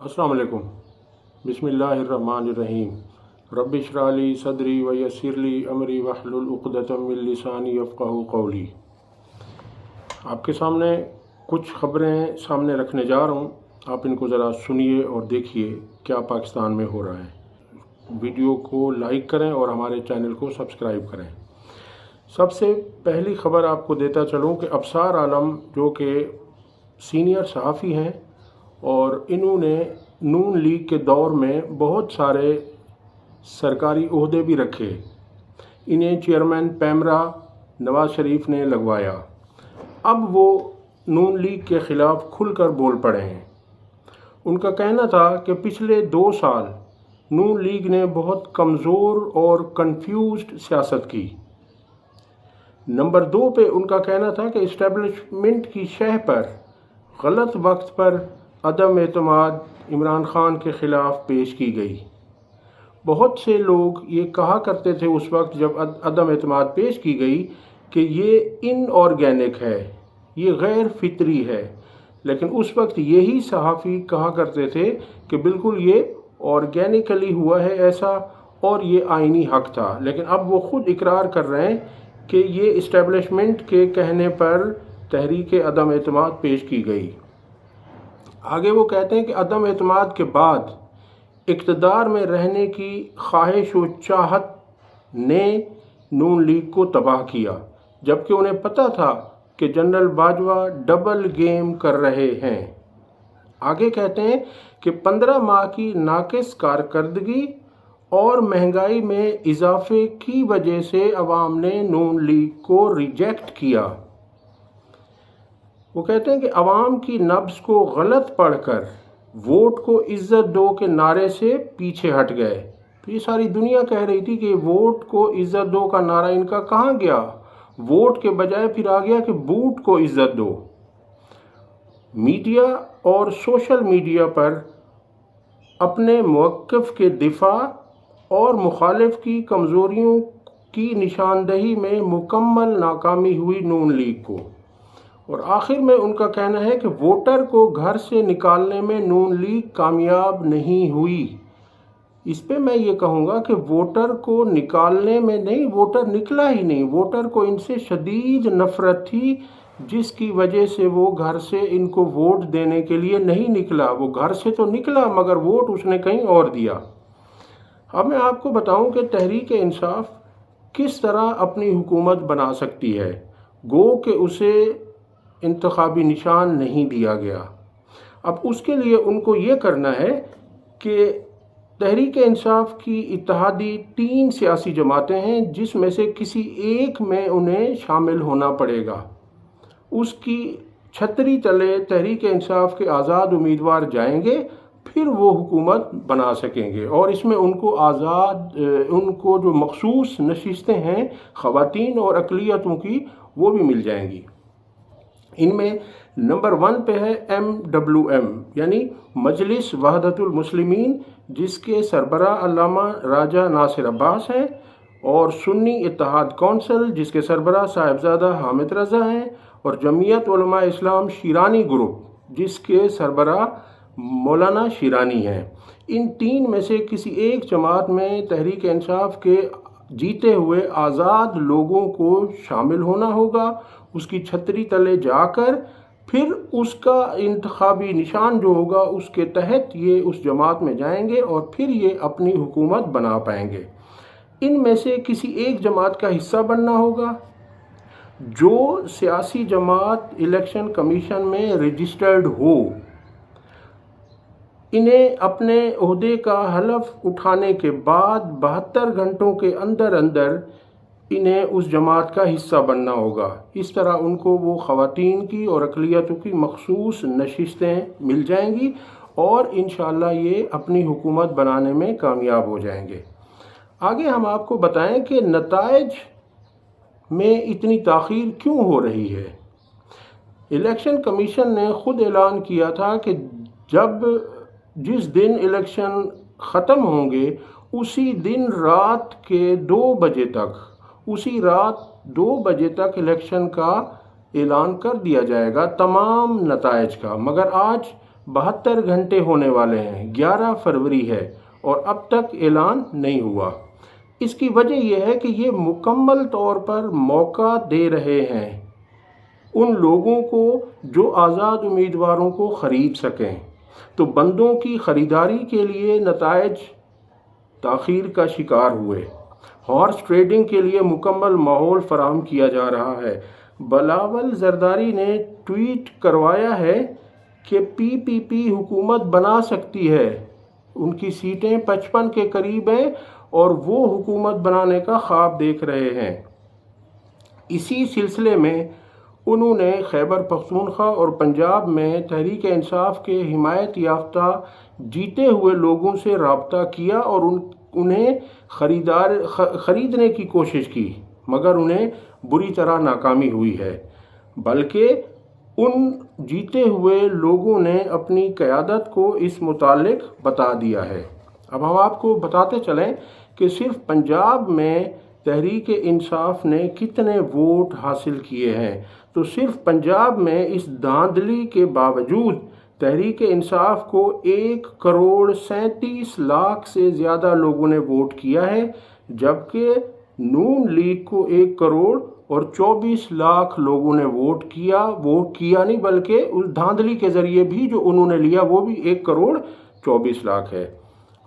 अस्सलाम वालेकुम। बिस्मिल्लाहिर्रहमानिर्रहीम। रब्बि इश्रह ली सदरी व यस्सिर ली अमरी वहलुल उक़दतम मिन लिसानी यफ़क़हू क़ौली। आपके सामने कुछ ख़बरें सामने रखने जा रहा हूँ, आप इनको ज़रा सुनिए और देखिए क्या पाकिस्तान में हो रहा है। वीडियो को लाइक करें और हमारे चैनल को सब्सक्राइब करें। सबसे पहली ख़बर आपको देता चलूँ कि अबसार आलम जो कि सीनियर सहाफ़ी हैं और इन्होंने नून लीग के दौर में बहुत सारे सरकारी ओहदे भी रखे, इन्हें चेयरमैन पैमरा नवाज़ शरीफ ने लगवाया। अब वो नून लीग के ख़िलाफ़ खुलकर बोल पड़े हैं। उनका कहना था कि पिछले 2 साल नून लीग ने बहुत कमज़ोर और कंफ्यूज्ड सियासत की। नंबर 2 पे उनका कहना था कि इस्टेब्लिशमेंट की शह पर गलत वक्त पर अदम एतमाद इमरान ख़ान के ख़िलाफ़ पेश की गई। बहुत से लोग ये कहा करते थे उस वक्त जब अदम एतमाद पेश की गई कि ये इनऑर्गेनिक है, ये गैर फितरी है, लेकिन उस वक्त यही सहाफ़ी कहा करते थे कि बिल्कुल ये ऑर्गेनिकली हुआ है ऐसा और ये आइनी हक़ था। लेकिन अब वो ख़ुद इकरार कर रहे हैं कि ये इस्टेब्लिशमेंट के कहने पर तहरीक अदम एतमाद पेश की गई। आगे वो कहते हैं कि अदम एतमाद के बाद इक़्तिदार में रहने की ख्वाहिश व चाहत ने नून लीग को तबाह किया, जबकि उन्हें पता था कि जनरल बाजवा डबल गेम कर रहे हैं। आगे कहते हैं कि 15 माह की नाक़िस कारकर्दगी और महंगाई में इजाफे की वजह से अवाम ने नून लीग को रिजेक्ट किया। वो कहते हैं कि अवाम की नब्ज़ को गलत पढ़कर वोट को इज़्ज़त दो के नारे से पीछे हट गए। तो ये सारी दुनिया कह रही थी कि वोट को इज़्ज़त दो का नारा इनका कहाँ गया, वोट के बजाय फिर आ गया कि बूट को इज़्ज़त दो। मीडिया और सोशल मीडिया पर अपने मौक़िफ़ के दिफा और मुखालिफ की कमज़ोरियों की निशानदही में मुकम्मल नाकामी हुई नून लीग को। और आखिर में उनका कहना है कि वोटर को घर से निकालने में नून लीग कामयाब नहीं हुई। इस पे मैं ये कहूँगा कि वोटर को निकालने में नहीं, वोटर निकला ही नहीं। वोटर को इनसे शदीद नफ़रत थी, जिसकी वजह से वो घर से इनको वोट देने के लिए नहीं निकला। वो घर से तो निकला मगर वोट उसने कहीं और दिया। अब मैं आपको बताऊं कि तहरीक इंसाफ किस तरह अपनी हुकूमत बना सकती है, गो कि उसे इंतखाबी निशान नहीं दिया गया। अब उसके लिए उनको ये करना है कि तहरीक इंसाफ की इत्तेहादी 3 सियासी जमातें हैं, जिसमें से किसी एक में उन्हें शामिल होना पड़ेगा। उसकी छतरी तले तहरीक इंसाफ के आज़ाद उम्मीदवार जाएंगे, फिर वो हुकूमत बना सकेंगे। और इसमें उनको जो मखसूस नशिस्तें हैं ख़वातीन और अक़लियतों की, वो भी मिल जाएंगी। इनमें नंबर 1 पे है MWM यानी मजलिस वहदतुल मुस्लिमीन, जिसके सरबराह अल्लामा राजा नासिर अब्बास हैं, और सुन्नी इत्तेहाद कौंसिल जिसके सरबराह साहिबजादा हामिद रज़ा हैं, और जमीयत उलमा इस्लाम शीरानी ग्रुप जिसके सरबराह मौलाना शीरानी हैं। इन 3 में से किसी एक जमात में तहरीक इंसाफ के जीते हुए आज़ाद लोगों को शामिल होना होगा। उसकी छतरी तले जाकर फिर उसका इंतखाबी निशान जो होगा उसके तहत ये उस जमात में जाएंगे और फिर ये अपनी हुकूमत बना पाएंगे। इनमें से किसी एक जमात का हिस्सा बनना होगा। जो सियासी जमात इलेक्शन कमीशन में रजिस्टर्ड हो, इन्हें अपने ओहदे का हलफ उठाने के बाद 72 घंटों के अंदर अंदर इन्हें उस जमात का हिस्सा बनना होगा। इस तरह उनको वो ख़वातीन की और अक़लियतों की मखसूस नशिस्तें मिल जाएंगी और इंशाअल्लाह ये अपनी हुकूमत बनाने में कामयाब हो जाएंगे। आगे हम आपको बताएं कि नताइज में इतनी ताख़ीर क्यों हो रही है। इलेक्शन कमीशन ने ख़ुद ऐलान किया था कि जिस दिन इलेक्शन ख़त्म होंगे उसी दिन रात के 2 बजे तक, उसी रात 2 बजे तक इलेक्शन का ऐलान कर दिया जाएगा तमाम नताइज का। मगर आज 72 घंटे होने वाले हैं। 11 फरवरी है और अब तक ऐलान नहीं हुआ। इसकी वजह यह है कि ये मुकम्मल तौर पर मौका दे रहे हैं उन लोगों को जो आज़ाद उम्मीदवारों को ख़रीद सकें। तो बंदों की ख़रीदारी के लिए नताइज ताख़ीर का शिकार हुए। हॉर्स ट्रेडिंग के लिए मुकम्मल माहौल फराहम किया जा रहा है। बिलावल जरदारी ने ट्वीट करवाया है कि पीपीपी हुकूमत बना सकती है। उनकी सीटें 55 के करीब हैं और वो हुकूमत बनाने का ख्वाब देख रहे हैं। इसी सिलसिले में उन्होंने खैबर पख्तूनख्वा और पंजाब में तहरीक इंसाफ के हिमायत याफ्ता जीते हुए लोगों से रब्ता किया और उन्हें ख़रीदने की कोशिश की, मगर उन्हें बुरी तरह नाकामी हुई है। बल्कि उन जीते हुए लोगों ने अपनी क़यादत को इस मुतालिक बता दिया है। अब हम आपको बताते चलें कि सिर्फ पंजाब में तहरीक इंसाफ ने कितने वोट हासिल किए हैं। तो सिर्फ पंजाब में इस धांधली के बावजूद तहरीक इंसाफ को 1 करोड़ 37 लाख से ज़्यादा लोगों ने वोट किया है, जबकि नून लीग को 1 करोड़ और 24 लाख लोगों ने वोट किया नहीं, बल्कि उस धांधली के ज़रिए भी जो उन्होंने लिया वो भी 1 करोड़ 24 लाख है।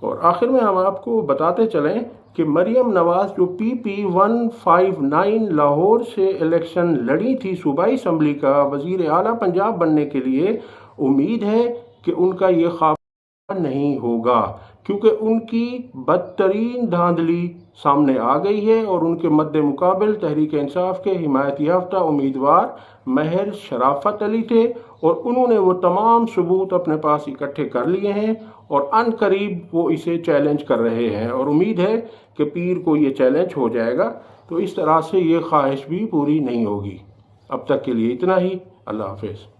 और आखिर में हम आपको बताते चलें कि मरियम नवाज़ जो PP 159 लाहौर से इलेक्शन लड़ी थी सूबाई असम्बली का वज़ीर आला पंजाब बनने के लिए, उम्मीद है कि उनका ये ख्वाब नहीं होगा, क्योंकि उनकी बदतरीन धांधली सामने आ गई है और उनके मद्दे मुकाबिल तहरीक इंसाफ के हिमायत याफ्ता उम्मीदवार महर शराफत अली थे और उन्होंने वो तमाम सबूत अपने पास इकट्ठे कर लिए हैं और अन करीब वो इसे चैलेंज कर रहे हैं और उम्मीद है कि पीर को ये चैलेंज हो जाएगा। तो इस तरह से ये ख्वाहिश भी पूरी नहीं होगी। अब तक के लिए इतना ही। अल्लाह हाफ़िज़।